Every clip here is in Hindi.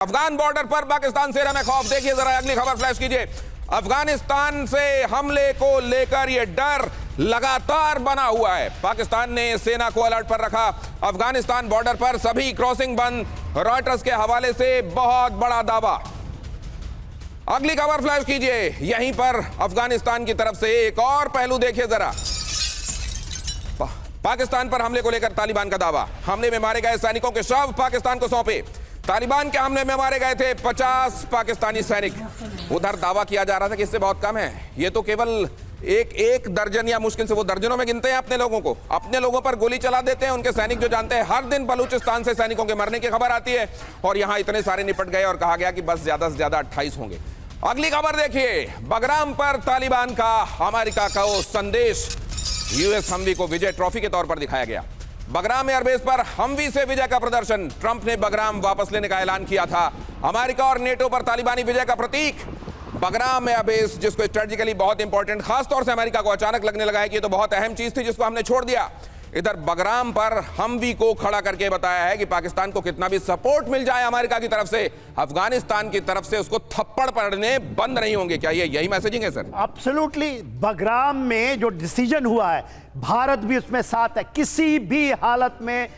अफगान बॉर्डर पर पाकिस्तान सेना में खौफ। देखिए जरा अगली खबर फ्लैश कीजिए। अफगानिस्तान से हमले को लेकर यह डर लगातार बना हुआ है। पाकिस्तान ने सेना को अलर्ट पर रखा। अफगानिस्तान बॉर्डर पर सभी क्रॉसिंग बंद। रॉयटर्स के हवाले से बहुत बड़ा दावा। अगली खबर फ्लैश कीजिए। यहीं पर अफगानिस्तान की तरफ से एक और पहलू देखिए जरा। पाकिस्तान पर हमले को लेकर तालिबान का दावा। हमले में मारे गए सैनिकों के शव पाकिस्तान को सौंपे। तालिबान के हमले में मारे गए थे 50 पाकिस्तानी सैनिक। उधर दावा किया जा रहा था कि इससे बहुत कम है, ये तो केवल एक दर्जन या मुश्किल से वो दर्जनों में गिनते हैं अपने लोगों को। अपने लोगों पर गोली चला देते हैं उनके सैनिक जो जानते हैं। हर दिन बलूचिस्तान से सैनिकों के मरने की खबर आती है और यहां इतने सारे निपट गए और कहा गया कि बस ज्यादा से ज्यादा 28 होंगे। अगली खबर देखिए। बगराम पर तालिबान का अमेरिका का वो संदेश। यूएस हमवी को विजय ट्रॉफी के तौर पर दिखाया गया। बगराम एयरबेस पर हमवी से विजय का प्रदर्शन। ट्रंप ने बगराम वापस लेने का ऐलान किया था। अमेरिका और नेटो पर तालिबानी विजय का प्रतीक। बगराम एयरबेस जिसको स्ट्रेटेजिकली बहुत इंपॉर्टेंट, खासतौर से अमेरिका को अचानक लगने लगा है कि ये तो बहुत अहम चीज थी जिसको हमने छोड़ दिया। इधर बगराम पर हमवी को खड़ा करके बताया है कि पाकिस्तान को कितना भी सपोर्ट मिल जाए अमेरिका की तरफ से, अफगानिस्तान की तरफ से उसको थप्पड़ पड़ने बंद नहीं होंगे। क्या ये यही मैसेजिंग है सर? एब्सोल्युटली। बगराम में जो डिसीजन हुआ है, भारत भी उसमें साथ है। किसी भी हालत में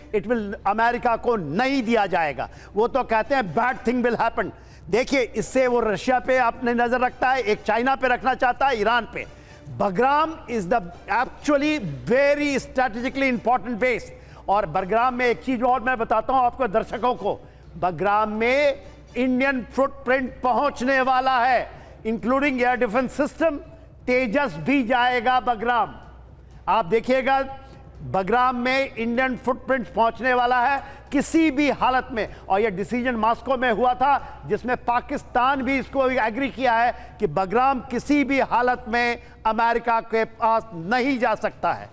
अमेरिका को नहीं दिया जाएगा। वो तो कहते हैं बैड थिंग विल हैपन। देखिए, इससे वो रशिया पे अपने नजर रखता है, एक चाइना पे रखना चाहता है, ईरान पे। Bagram is the actually very strategically important base. और बगराम में एक चीज और मैं बताता हूं आपको, दर्शकों को। बगराम में इंडियन फुटप्रिंट पहुंचने वाला है, इंक्लूडिंग एयर डिफेंस सिस्टम। तेजस भी जाएगा बगराम। आप देखिएगा, बगराम में इंडियन फुटप्रिंट पहुंचने वाला है किसी भी हालत में। और यह डिसीजन मॉस्को में हुआ था जिसमें पाकिस्तान भी इसको एग्री किया है कि बगराम किसी भी हालत में अमेरिका के पास नहीं जा सकता है।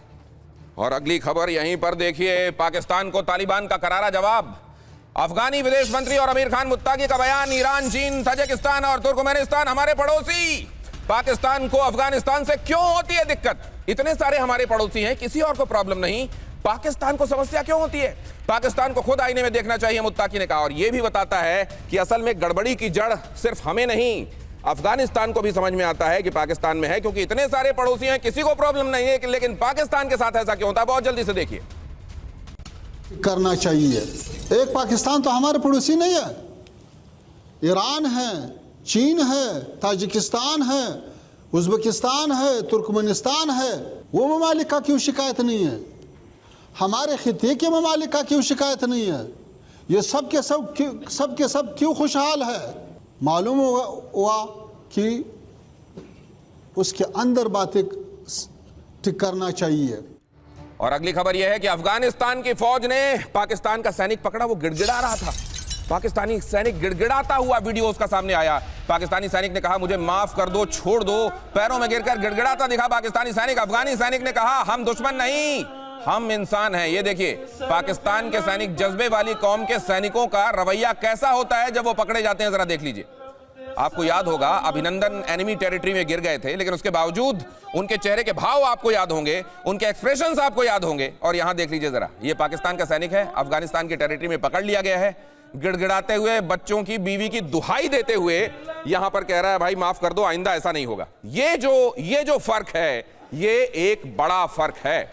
और अगली खबर यहीं पर देखिए। पाकिस्तान को तालिबान का करारा जवाब। अफगानी विदेश मंत्री और अमीर खान मुत्ताकी का बयान। ईरान, चीन, तजिकिस्तान और तुर्कमेनिस्तान हमारे पड़ोसी। पाकिस्तान को अफगानिस्तान से क्यों होती है दिक्कत? इतने सारे हमारे पड़ोसी हैं, किसी और को प्रॉब्लम नहीं, पाकिस्तान को समस्या क्यों होती है? पाकिस्तान को खुद आईने में देखना चाहिए, मुत्ताकी ने कहा। और यह भी बताता है कि असल में गड़बड़ी की जड़ सिर्फ हमें नहीं, अफगानिस्तान को भी समझ में आता है कि पाकिस्तान में है, क्योंकि इतने सारे पड़ोसी हैं, किसी को प्रॉब्लम नहीं है, लेकिन पाकिस्तान के साथ ऐसा क्यों होता है? बहुत जल्दी से देखिए। करना चाहिए। एक पाकिस्तान तो हमारे पड़ोसी नहीं है, ईरान है, चीन है, ताजिकिस्तान है, उज्बेकिस्तान है, तुर्कमेनिस्तान है। वो ममालिक का क्यों शिकायत नहीं है? हमारे खिते के ममालिक का क्यों शिकायत नहीं है? ये सब के सब क्यों खुशहाल है? मालूम हुआ कि उसके अंदर बातें ठीक करना चाहिए। और अगली खबर यह है कि अफगानिस्तान की फौज ने पाकिस्तान का सैनिक पकड़ा। वो गिड़गिड़ा रहा था। पाकिस्तानी सैनिक गिड़गिड़ाता हुआ वीडियो उसका सामने आया। पाकिस्तानी सैनिक ने कहा, मुझे माफ कर दो, छोड़ दो। पैरों में गिरकर गिड़गिड़ाता दिखा पाकिस्तानी सैनिक। अफगानी सैनिक ने कहा, हम दुश्मन नहीं, हम इंसान हैं। ये देखिए, पाकिस्तान के सैनिक, जज्बे वाली कौम के सैनिकों का रवैया कैसा होता है जब वो पकड़े जाते हैं, जरा देख लीजिए। आपको याद होगा, अभिनंदन एनिमी टेरिटरी में गिर गए थे, लेकिन उसके बावजूद उनके चेहरे के भाव आपको याद होंगे, उनके एक्सप्रेशंस आपको याद होंगे। और यहां देख लीजिए जरा, ये पाकिस्तान का सैनिक है, अफगानिस्तान की टेरिटरी में पकड़ लिया गया है, गिड़गिड़ाते हुए, बच्चों की, बीवी की दुहाई देते हुए यहां पर कह रहा है, भाई माफ कर दो, आइंदा ऐसा नहीं होगा। ये जो फर्क है, ये एक बड़ा फर्क है।